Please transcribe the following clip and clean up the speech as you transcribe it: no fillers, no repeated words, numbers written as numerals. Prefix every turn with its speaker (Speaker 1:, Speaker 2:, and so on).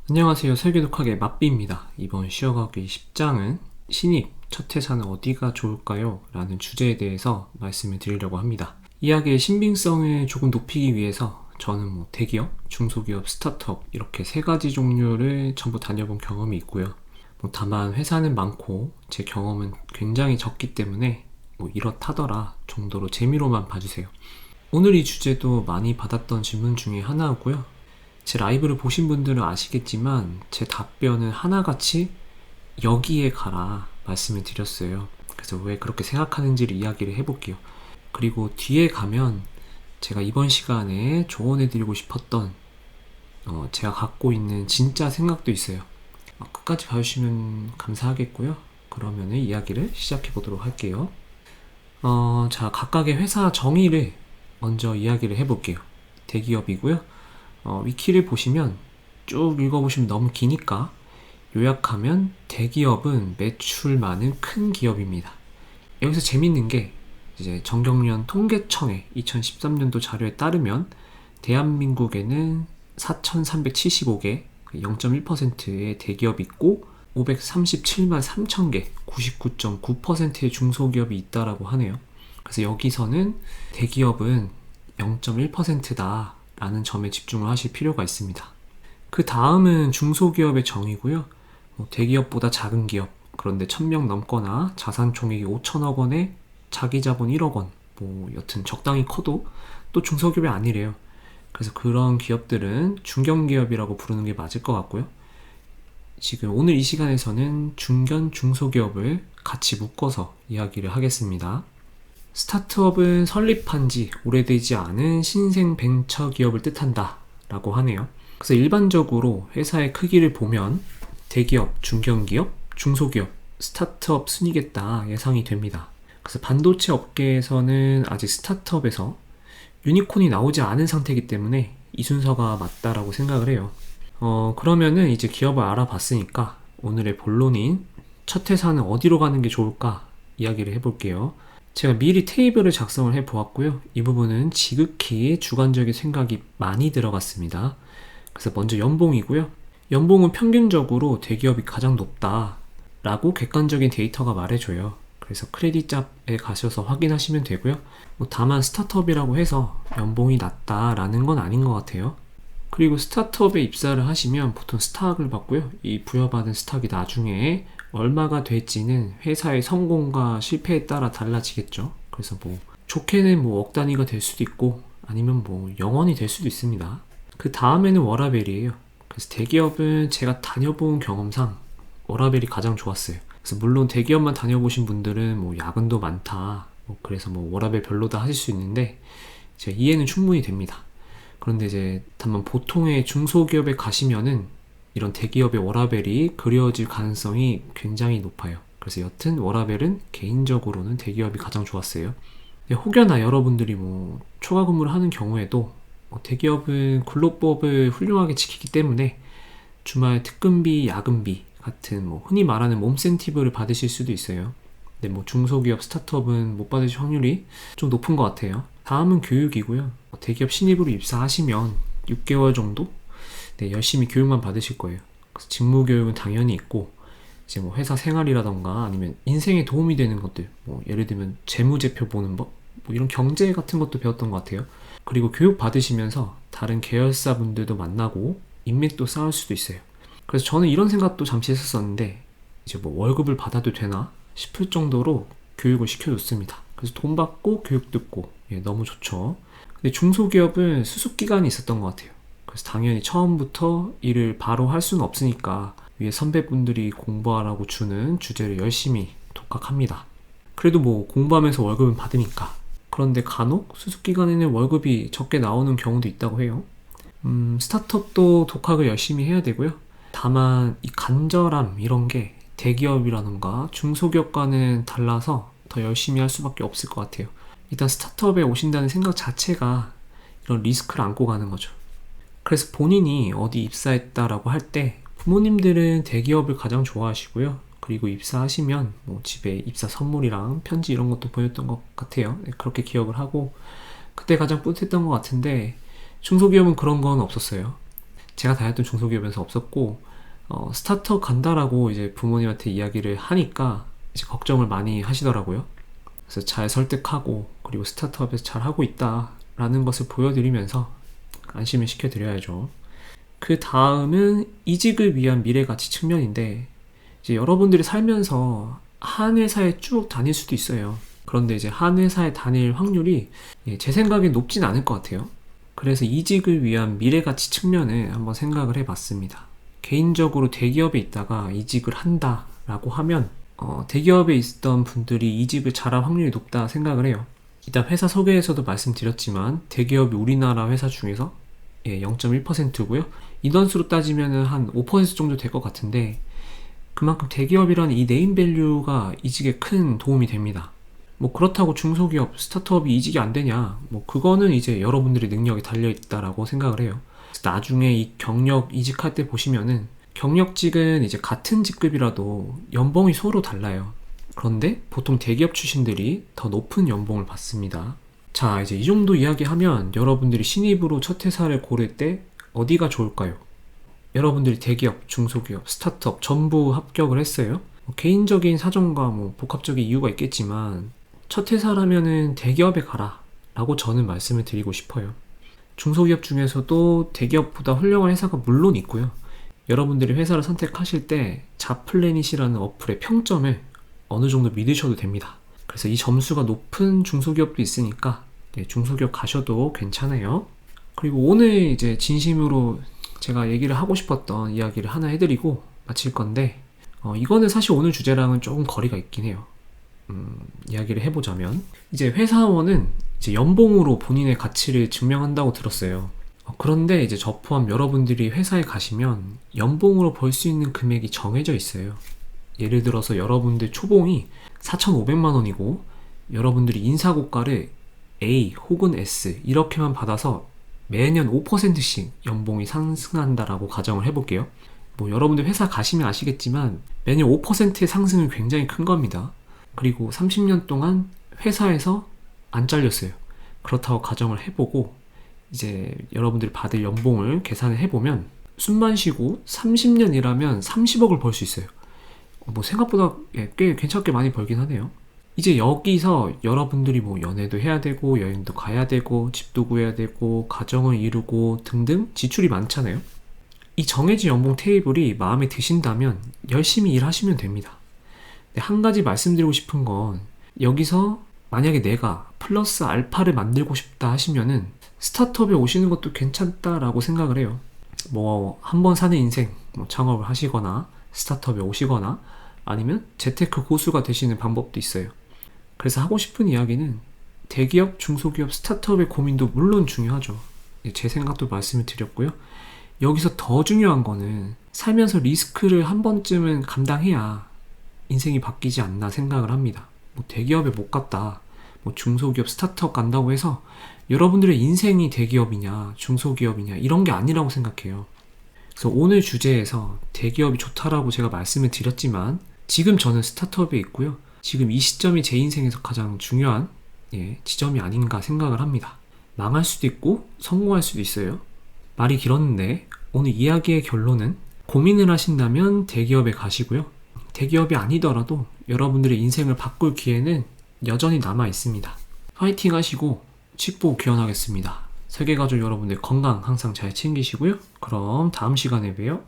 Speaker 1: 안녕하세요. 설계독학의 맛비입니다. 이번 쉬어가기 10장은 신입, 첫 회사는 어디가 좋을까요? 라는 주제에 대해서 말씀을 드리려고 합니다. 이야기의 신빙성을 조금 높이기 위해서 저는 대기업, 중소기업, 스타트업 이렇게 세 가지 종류를 전부 다녀본 경험이 있고요. 다만 회사는 많고 제 경험은 굉장히 적기 때문에 이렇다더라 정도로 재미로만 봐주세요. 오늘 이 주제도 많이 받았던 질문 중에 하나고요. 제 라이브를 보신 분들은 아시겠지만 제 답변은 하나같이 여기에 가라 말씀을 드렸어요. 그래서 왜 그렇게 생각하는지를 이야기를 해볼게요. 그리고 뒤에 가면 제가 이번 시간에 조언해드리고 싶었던 제가 갖고 있는 진짜 생각도 있어요. 끝까지 봐주시면 감사하겠고요. 그러면 이야기를 시작해 보도록 할게요. 자, 각각의 회사 정의를 먼저 이야기를 해볼게요. 대기업이고요. 위키를 보시면 쭉 읽어보시면 너무 기니까 요약하면 대기업은 매출 많은 큰 기업입니다. 여기서 재밌는 게 이제 정경련 통계청의 2013년도 자료에 따르면 대한민국에는 4,375개 0.1%의 대기업이 있고 537만 3천 개 99.9%의 중소기업이 있다라고 하네요. 그래서 여기서는 대기업은 0.1%다 라는 점에 집중을 하실 필요가 있습니다. 그 다음은 중소기업의 정의고요. 대기업보다 작은 기업, 그런데 1000명 넘거나 자산 총액이 5천억 원에 자기 자본 1억 원, 여튼 적당히 커도 또 중소기업이 아니래요. 그래서 그런 기업들은 중견기업이라고 부르는 게 맞을 것 같고요. 지금 오늘 이 시간에서는 중견 중소기업을 같이 묶어서 이야기를 하겠습니다. 스타트업은 설립한 지 오래되지 않은 신생 벤처 기업을 뜻한다 라고 하네요. 그래서 일반적으로 회사의 크기를 보면 대기업, 중견기업, 중소기업, 스타트업 순이겠다 예상이 됩니다. 그래서 반도체 업계에서는 아직 스타트업에서 유니콘이 나오지 않은 상태이기 때문에 이 순서가 맞다라고 생각을 해요. 그러면은 이제 기업을 알아봤으니까 오늘의 본론인 첫 회사는 어디로 가는 게 좋을까 이야기를 해볼게요. 제가 미리 테이블을 작성을 해 보았고요. 이 부분은 지극히 주관적인 생각이 많이 들어갔습니다. 그래서 먼저 연봉이고요. 연봉은 평균적으로 대기업이 가장 높다 라고 객관적인 데이터가 말해줘요. 그래서 크레딧잡에 가셔서 확인하시면 되고요. 다만 스타트업이라고 해서 연봉이 낮다라는 건 아닌 것 같아요. 그리고 스타트업에 입사를 하시면 보통 스탁을 받고요. 이 부여받은 스탁이 나중에 얼마가 될지는 회사의 성공과 실패에 따라 달라지겠죠. 그래서 좋게는 억 단위가 될 수도 있고 아니면 0원이 될 수도 있습니다. 그 다음에는 워라밸이에요. 그래서 대기업은 제가 다녀본 경험상 워라밸이 가장 좋았어요. 그래서 물론 대기업만 다녀보신 분들은 야근도 많다 그래서 워라밸 별로다 하실 수 있는데 제가 이해는 충분히 됩니다. 그런데 이제 다만 보통의 중소기업에 가시면은 이런 대기업의 워라밸이 그려질 가능성이 굉장히 높아요. 그래서 여튼 워라밸은 개인적으로는 대기업이 가장 좋았어요. 혹여나 여러분들이 초과 근무를 하는 경우에도 대기업은 근로법을 훌륭하게 지키기 때문에 주말 특근비, 야근비 같은 흔히 말하는 몸센티브를 받으실 수도 있어요. 근데 중소기업, 스타트업은 못 받으실 확률이 좀 높은 것 같아요. 다음은 교육이고요. 대기업 신입으로 입사하시면 6개월 정도 열심히 교육만 받으실 거예요. 그래서 직무 교육은 당연히 있고 이제 회사 생활이라던가 아니면 인생에 도움이 되는 것들 예를 들면 재무제표 보는 법 이런 경제 같은 것도 배웠던 것 같아요. 그리고 교육 받으시면서 다른 계열사 분들도 만나고 인맥도 쌓을 수도 있어요. 그래서 저는 이런 생각도 잠시 했었는데 이제 월급을 받아도 되나 싶을 정도로 교육을 시켜줬습니다. 그래서 돈 받고 교육 듣고 너무 좋죠. 근데 중소기업은 수습기간이 있었던 것 같아요. 그래서 당연히 처음부터 일을 바로 할 수는 없으니까 위에 선배분들이 공부하라고 주는 주제를 열심히 독학합니다. 그래도 공부하면서 월급은 받으니까. 그런데 간혹 수습기간에는 월급이 적게 나오는 경우도 있다고 해요. 스타트업도 독학을 열심히 해야 되고요. 다만 이 간절함 이런 게 대기업이라던가 중소기업과는 달라서 더 열심히 할 수밖에 없을 것 같아요. 일단 스타트업에 오신다는 생각 자체가 이런 리스크를 안고 가는 거죠. 그래서 본인이 어디 입사했다라고 할 때 부모님들은 대기업을 가장 좋아하시고요. 그리고 입사하시면 집에 입사 선물이랑 편지 이런 것도 보냈던 것 같아요. 그렇게 기억을 하고 그때 가장 뿌듯했던 것 같은데 중소기업은 그런 건 없었어요. 제가 다녔던 중소기업에서 없었고, 스타트업 간다라고 이제 부모님한테 이야기를 하니까 이제 걱정을 많이 하시더라고요. 그래서 잘 설득하고, 그리고 스타트업에서 잘 하고 있다라는 것을 보여드리면서 안심을 시켜드려야죠. 그 다음은 이직을 위한 미래가치 측면인데, 이제 여러분들이 살면서 한 회사에 쭉 다닐 수도 있어요. 그런데 이제 한 회사에 다닐 확률이 제 생각엔 높진 않을 것 같아요. 그래서 이직을 위한 미래가치 측면을 한번 생각을 해봤습니다. 개인적으로 대기업에 있다가 이직을 한다라고 하면 대기업에 있던 분들이 이직을 잘할 확률이 높다 생각을 해요. 이따 회사 소개에서도 말씀드렸지만 대기업이 우리나라 회사 중에서 0.1%고요. 인원수로 따지면 한 5% 정도 될 것 같은데, 그만큼 대기업이라는 이 네임밸류가 이직에 큰 도움이 됩니다. 뭐 그렇다고 중소기업, 스타트업이 이직이 안 되냐? 뭐 그거는 이제 여러분들의 능력이 달려있다라고 생각을 해요. 나중에 이 경력 이직할 때 보시면은 경력직은 이제 같은 직급이라도 연봉이 서로 달라요. 그런데 보통 대기업 출신들이 더 높은 연봉을 받습니다. 자, 이제 이 정도 이야기하면 여러분들이 신입으로 첫 회사를 고를 때 어디가 좋을까요? 여러분들이 대기업, 중소기업, 스타트업 전부 합격을 했어요. 개인적인 사정과 복합적인 이유가 있겠지만 첫 회사라면은 대기업에 가라 라고 저는 말씀을 드리고 싶어요. 중소기업 중에서도 대기업보다 훌륭한 회사가 물론 있고요. 여러분들이 회사를 선택하실 때 자플래닛이라는 어플의 평점을 어느 정도 믿으셔도 됩니다. 그래서 이 점수가 높은 중소기업도 있으니까 중소기업 가셔도 괜찮아요. 그리고 오늘 이제 진심으로 제가 얘기를 하고 싶었던 이야기를 하나 해드리고 마칠 건데, 이거는 사실 오늘 주제랑은 조금 거리가 있긴 해요. 이야기를 해보자면, 이제 회사원은 이제 연봉으로 본인의 가치를 증명한다고 들었어요. 그런데 이제 저 포함 여러분들이 회사에 가시면 연봉으로 벌 수 있는 금액이 정해져 있어요. 예를 들어서 여러분들 초봉이 4,500만 원이고 여러분들이 인사고과를 A 혹은 S 이렇게만 받아서 매년 5%씩 연봉이 상승한다라고 가정을 해볼게요. 여러분들 회사 가시면 아시겠지만 매년 5%의 상승은 굉장히 큰 겁니다. 그리고 30년 동안 회사에서 안 잘렸어요. 그렇다고 가정을 해보고 이제 여러분들이 받을 연봉을 계산을 해보면 숨만 쉬고 30년 일하면 30억을 벌 수 있어요. 생각보다 꽤 괜찮게 많이 벌긴 하네요. 이제 여기서 여러분들이 연애도 해야 되고 여행도 가야 되고 집도 구해야 되고 가정을 이루고 등등 지출이 많잖아요. 이 정해진 연봉 테이블이 마음에 드신다면 열심히 일하시면 됩니다. 근데 한 가지 말씀드리고 싶은 건, 여기서 만약에 내가 플러스 알파를 만들고 싶다 하시면은 스타트업에 오시는 것도 괜찮다라고 생각을 해요. 한 번 사는 인생 창업을 하시거나 스타트업에 오시거나 아니면 재테크 고수가 되시는 방법도 있어요. 그래서 하고 싶은 이야기는 대기업, 중소기업, 스타트업의 고민도 물론 중요하죠. 제 생각도 말씀을 드렸고요. 여기서 더 중요한 거는 살면서 리스크를 한 번쯤은 감당해야 인생이 바뀌지 않나 생각을 합니다. 대기업에 못 갔다, 중소기업, 스타트업 간다고 해서 여러분들의 인생이 대기업이냐 중소기업이냐 이런 게 아니라고 생각해요. 그래서 오늘 주제에서 대기업이 좋다라고 제가 말씀을 드렸지만 지금 저는 스타트업에 있고요. 지금 이 시점이 제 인생에서 가장 중요한 지점이 아닌가 생각을 합니다. 망할 수도 있고 성공할 수도 있어요. 말이 길었는데 오늘 이야기의 결론은, 고민을 하신다면 대기업에 가시고요. 대기업이 아니더라도 여러분들의 인생을 바꿀 기회는 여전히 남아 있습니다. 파이팅 하시고 칙보 기원하겠습니다. 세계가족 여러분들 건강 항상 잘 챙기시고요. 그럼 다음 시간에 봬요.